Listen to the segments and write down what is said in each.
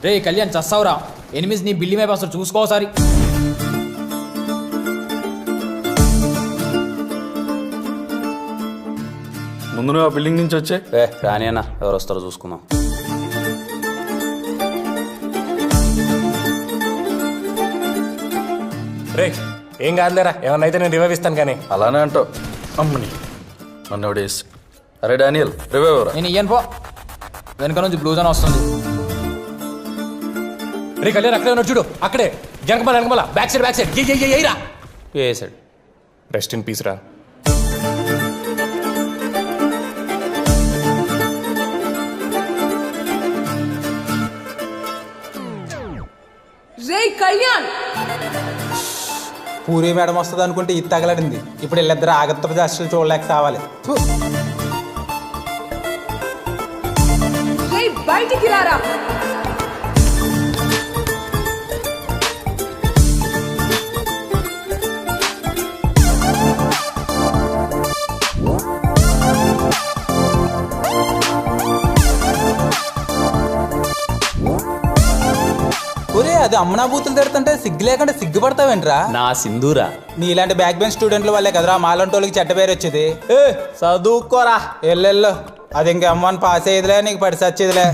రే కళ్యాణ్ చస్తావురా, ఎనిమిది నీ బిల్లి మీద అసలు చూసుకోసారి. ముందు నువ్వు ఆ బిల్డింగ్ నుంచి వచ్చే. రాని అన్న, ఎవరు వస్తారో చూసుకుందాం. రే ఏం కాదులేరా, ఏమన్నా అయితే నేను రివైవ్ ఇస్తాను. కానీ అలానే అంటావు అమ్మని నన్ను ఎవడేసి. అరే డానియల్ రివైవ్ ఎవరా? నేను ఇయ్యను పో, వెనక నుంచి బ్లూజ్ అని వస్తుంది. రే కళ్యాణ్ అక్కడే ఉన్నాడు చూడు, అక్కడే వెనకమల బ్యాక్ సైడ్ రా. వేసాడు. రెస్ట్ ఇన్ పీస్ రా. రే కళ్యాణ్, పూరి మేడం వస్తుంది అనుకుంటే ఇది తగలడింది. ఇప్పుడు వీళ్ళిద్దరు ఆగత్త జాస్టులు చూడలేక కావాలి. రే బయటికి రారా. ఒరే అది అమ్మనా బూతులు తిడుతుంటే సిగ్గు లేకుండా సిగ్గుపడతావేంట్రా? నా సింధూరా, నీలాంటి బ్యాక్ బెంచ్ స్టూడెంట్ల వాళ్ళే కదరా మాలాంటి వాళ్ళకి చెడ్డ పేరు వచ్చేది. చదువుకోరా. ఎల్లెల్లో అది ఇంక అమ్మని పాస్ అయ్యేదిలే, నీకు పడి సచ్చేదిలే.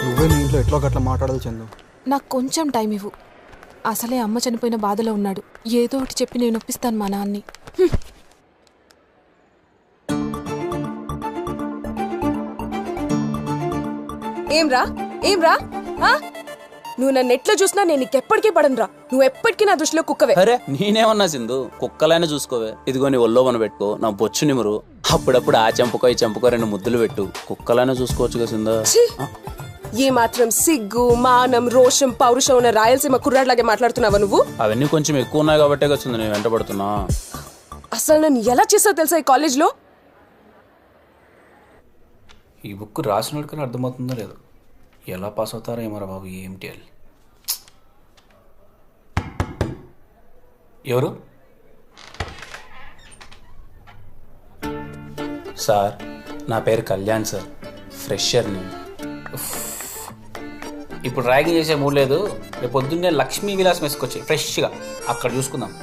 నువ్వే మీ ఇంట్లో ఎట్లో గట్లా మాట్లాడదు చందు. నాకు కొంచెం టైం ఇవ్వు. అసలే అమ్మ చనిపోయిన బాధలో ఉన్నాడు. ఏదో ఒకటి చెప్పి నేను ఒప్పిస్తాను మా నాన్ని. ఏమ్రా నువ్వు నన్ను ఎట్లా చూసినా నేను నీకెప్పటికీ పడనురా. నువ్వు ఎప్పటికీ నా దృష్టిలో కుక్కవే. అరే నేనేమన్నా సింధు, కుక్కలైనా చూసుకోవే. ఇదిగో నీ ఒళ్ళో మన పెట్టుకో, నా బొచ్చు నిమురు. అప్పుడప్పుడు ఆ చెంపుకో ఈ చెంపుకో 2 ముద్దులు పెట్టు. కుక్కలైనా చూసుకోవచ్చుగా సింధు. ఏ మాత్రం సిగ్గు, మానం, రోషం, పౌరుషం ఉన్న రాయలసీమ కుర్రాడ్లాగే మాట్లాడుతున్నావా నువ్వు? అవన్నీ కొంచెం ఎక్కువ ఉన్నాయి కాబట్టే కదా నేను వెంటబడుతున్నా. అసలు నన్ను ఎలా చేసావు తెలుసా ఈ కాలేజ్లో? ఈ బుక్ రాసినోడికని అర్థమవుతుందో లేదు. ఎలా పాస్ అవుతారో ఏమరా బాబు. ఏంటి ఎవరు? సార్ నా పేరు కళ్యాణ్ సార్, ఫ్రెషర్ని. ఇప్పుడు ర్యాగింగ్ చేసే మూడు లేదు. రేపు పొద్దున్నే లక్ష్మీ విలాస్ మెస్కొచ్చి ఫ్రెష్గా అక్కడ చూసుకుందాం.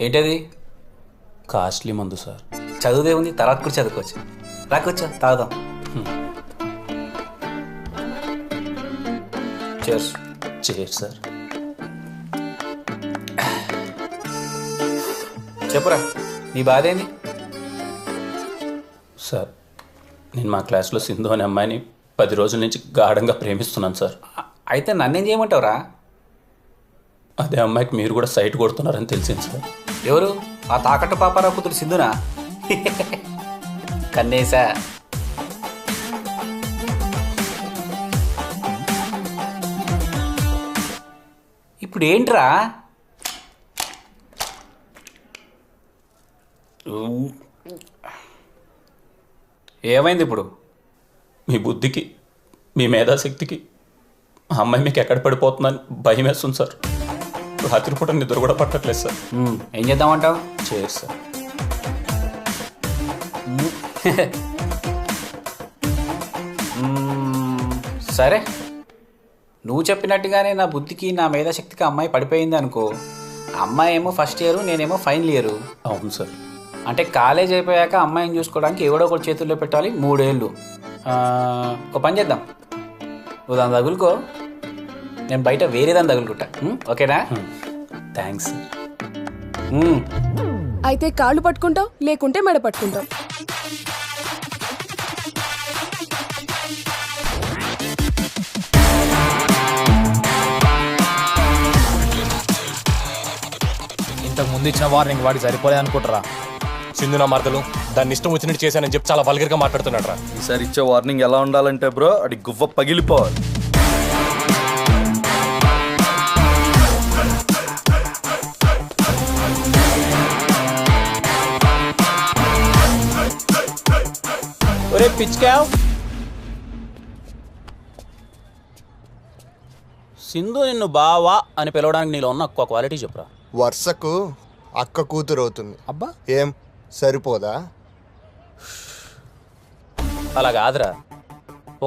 ఏంటది? కాస్ట్లీ మందు సార్. చదువుదే ఉంది, తర్వాత కూడా చదువుకోవచ్చు. రాకొచ్చా తాగుదాం. చేర్స్. Chairs sir. చెప్పురా, నీ బాధ ఏంది? సార్ నేను మా క్లాస్లో సింధు అనే అమ్మాయిని 10 రోజుల నుంచి గాఢంగా ప్రేమిస్తున్నాను సార్. అయితే నన్నేం చేయమంటావురా? అదే అమ్మాయికి మీరు కూడా సైట్ కొడుతున్నారని తెలిసింది సార్. ఎవరు? ఆ తాకట్టు పాపారావు కూతురు సింధునా? కన్నేసా. ఇప్పుడు ఏంట్రా? ఏమైంది ఇప్పుడు? మీ బుద్ధికి, మీ మేధాశక్తికి ఆ అమ్మాయి మీకు ఎక్కడ పడిపోతుందని భయం వేస్తుంది సార్. రాత్రిపూట నిద్ర కూడా పట్టట్లేదు సార్. ఏం చేద్దామంటావు? చేయరు సార్. సరే, నువ్వు చెప్పినట్టుగానే నా బుద్ధికి నా మేధాశక్తికి అమ్మాయి పడిపోయింది అనుకో. అమ్మాయి ఏమో ఫస్ట్ ఇయర్, నేనేమో ఫైనల్ ఇయర్. అవును సార్. అంటే కాలేజ్ అయిపోయాక అమ్మాయిని చూసుకోవడానికి ఎవడో ఒకటి చేతుల్లో పెట్టాలి 3 ఏళ్ళు. ఒక పని చేద్దాం, నువ్వు దాన్ని తగులుకో, నేను బయట వేరే దాన్ని తగులుకుంటా. ఓకేనా? థ్యాంక్స్. అయితే కాళ్ళు పట్టుకుంటావు, లేకుంటే మెడ పట్టుకుంటావు. ఇంతకు ముందు ఇచ్చిన వార్నింగ్ వాడికి సరిపోలే అనుకుంటారా? సింధు నా మరదలు, దాన్ని ఇష్టం వచ్చినట్టు చేశానని చెప్పి చాలా వల్గర్గా మాట్లాడుతున్నాడు రా. ఈసారి ఇచ్చే వార్నింగ్ ఎలా ఉండాలంటే బ్రో, అది గువ్వ పగిలిపోవాలి. ఒరే పిచ్చుకావ్, సింధు నిన్ను బావా అని పిలవడానికి నీలో ఉన్న ఒక్క క్వాలిటీ చెప్పురా. వర్షకు అక్క కూతురు అవుతుంది. అబ్బా ఏం సరిపోదా? అలా కాదురా,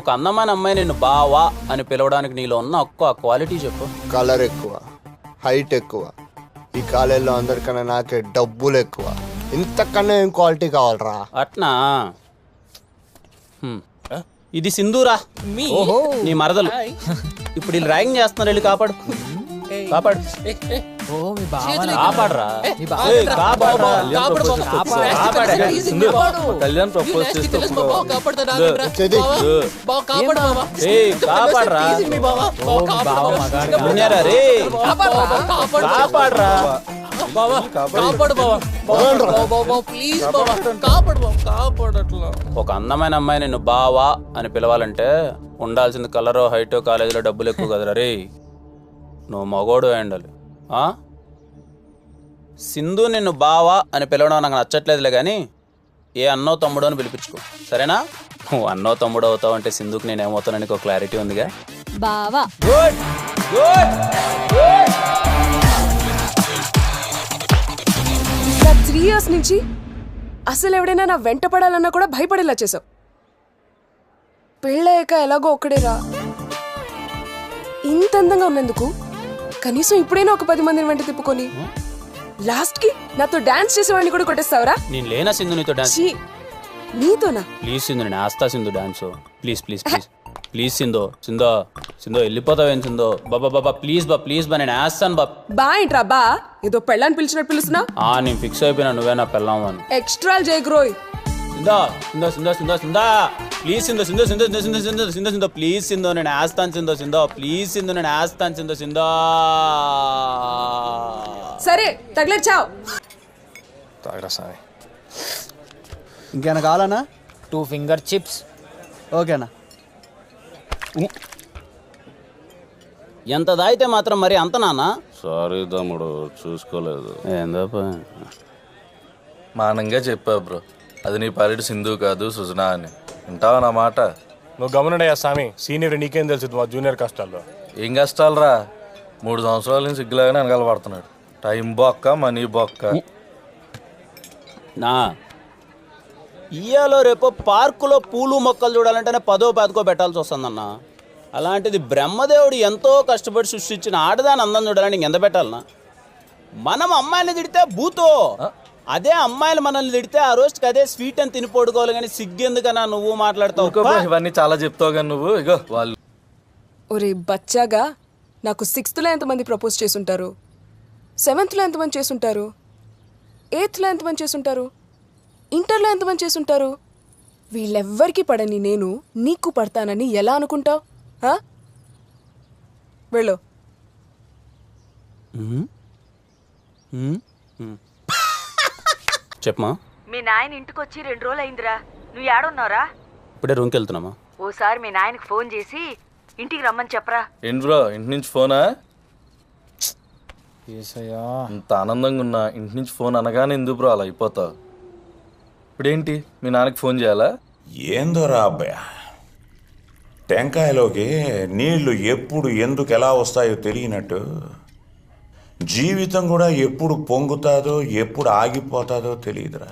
ఒక అందమైన అమ్మాయి నిన్ను బావా అని పిలవడానికి నీలో ఉన్న ఒక్క క్వాలిటీ చెప్పు. కలర్ ఎక్కువ, హైట్ ఎక్కువ, ఈ కాలేజీలో అందరికన్నా నాకే డబ్బులు ఎక్కువ. ఇంతకన్నా ఏం క్వాలిటీ కావాలరా? అట్నా? ఇది సింధూరా, నీ మరదలు. ఇప్పుడు వీళ్ళు ర్యాగింగ్ చేస్తున్నారు, వెళ్ళి కాపాడు. కాపాడు, కాపాడరా. కళ్యాణ్ ప్రపోజ్ చేస్తే కాపాడరా. విన్నారా రే? కాపాడరా. ఒక అందమైన అమ్మాయి నిన్ను బావా అని పిలవాలంటే ఉండాల్సింది కలరో హైటో కాలేజీలో డబ్బులు ఎక్కువ కదరా రే. నువ్వు మగోడు అయి ఉండాలి. సింధు నిన్ను బావా అని పిలవడం నాకు నచ్చట్లేదులే కానీ ఏ అన్నో తమ్ముడు అని పిలిపించుకో, సరేనా? నువ్వు అన్నో తమ్ముడు అవుతావు అంటే సింధుకి నేనేమవుతానని ఒక క్లారిటీ ఉందిగా. బావా గుడ్ గుడ్. నా 3 years నుంచి అసలు ఎవడైనా నా వెంట పడాలన్నా కూడా భయపడేలా చేసావు. పెళ్ళయ్యాక ఎలాగో ఒక్కడేరా. ఇంత అందంగా ఉన్నందుకు కనీసం ఇప్పుడైనా ఒక 10 మందిని వెంట తిప్పుకొని లాస్ట్ కి నాతో డాన్స్ చేసేవాడిని కూడా కొట్టేస్తావరా? నేను లేనా సింధు నీతో డాన్స్? నీతోనా? ప్లీజ్ సింధు, నేను ఆస్తా Sindhu dance. Please please please please Sindhu. సింధో సింధో వెళ్ళిపోతావేం సింధో? బాబా బాబా ప్లీజ్ బా, ప్లీజ్ బా, నేను వేస్తాను బా. బా ఏంట్రా బా? ఏదో పెళ్ళాన్ని పిలిచినట్టు పిలుస్తున్నా? నేను ఫిక్స్ అయిపోయినా, నువ్వే నా పెళ్ళాము అని. ఎక్స్ట్రా జయగ్రోయ్. సింధో సింధో సింధో సింధో సింధా ప్లీజ్ సింధో సింధో సింధో సింధో సింధో సింధో సింధో సింధో ప్లీజ్ సింధో, నేను వేస్తాను సింధో. సింధో ప్లీజ్ సింధు, నేను వేస్తాను సింధో. సింధో సరే తగిలేచావు. ఇంకేనా కావాలన్నా? 2 finger chips. ఓకేనా? ఎంత దాయితే మాత్రం మరి అంత నాన్న? సారీ తమ్ముడు, చూసుకోలేదు. ఏందో మానంగా చెప్పా బ్రో, అది నీ పాలిటి సింధు కాదు సుజనా అని. వింటావా నా మాట? నువ్వు గమనడయ్యా స్వామి, సీనియర్ నీకేం తెలుసు మా జూనియర్ కష్టాల్లో. ఏం కష్టాలు రా, 3 సంవత్సరాల నుంచి సిగ్గులాగానే వెనకాల పడుతున్నాడు. టైం బొక్క, మనీ బొక్క. నా ఇయ్యాలో రేపు పార్కులో పూలు మొక్కలు చూడాలంటేనే 10వ 15వ పెట్టాల్సి వస్తుందన్న. అలాంటిది బ్రహ్మదేవుడు ఎంతో కష్టపడి సృష్టించిన ఆడదాని అందం చూడాలని ఎంత పెట్టాలన్నా? మనం అమ్మాయిని తిడితే బూతో, అదే అమ్మాయిలు మనల్ని తిడితే ఆ రోజుకి అదే స్వీట్ అని తినిపోడుకోవాలి. కానీ సిగ్గెందుకన్నా నువ్వు మాట్లాడతావు? ఇవన్నీ చాలా చెప్తావు కానీ నువ్వు. ఇగో వాళ్ళు ఒరే బచ్చాగా, నాకు 6th లో ఎంతమంది ప్రపోజ్ చేసుంటారు? 7th లో ఎంతమంది చేసుంటారు? 8th లో ఎంతమంది చేసుంటారు? ఇంటర్లో ఎంతమంది చేసుంటారు? వీళ్ళెవ్వరికి పడని నేను నీకు పడతానని ఎలా అనుకుంటావు? వెళ్ళు. చెప్పమా. మీ నాయన ఇంటికొచ్చి 2 రోజులు అయిందిరా. నువ్వు ఏడున్నారా? ఇప్పుడే రూమ్కి వెళ్తున్నామా? ఓసారి మీ నాయనకి ఫోన్ చేసి ఇంటికి రమ్మని చెప్పరా. ఏంటి బ్రో, ఇంటి నుంచి ఫోనా? ఇంత ఆనందంగా ఉన్నా ఇంటి నుంచి ఫోన్ అనగానే ఎందుకు బ్రో అలా అయిపోతావు? ఇప్పుడేంటి మీ నాన్నకి ఫోన్ చేయాలా? ఏందోరా అబ్బాయ, టెంకాయలోకి నీళ్లు ఎప్పుడు ఎందుకు ఎలా వస్తాయో తెలియనట్టు జీవితం కూడా ఎప్పుడు పొంగుతాదో ఎప్పుడు ఆగిపోతాదో తెలియదురా.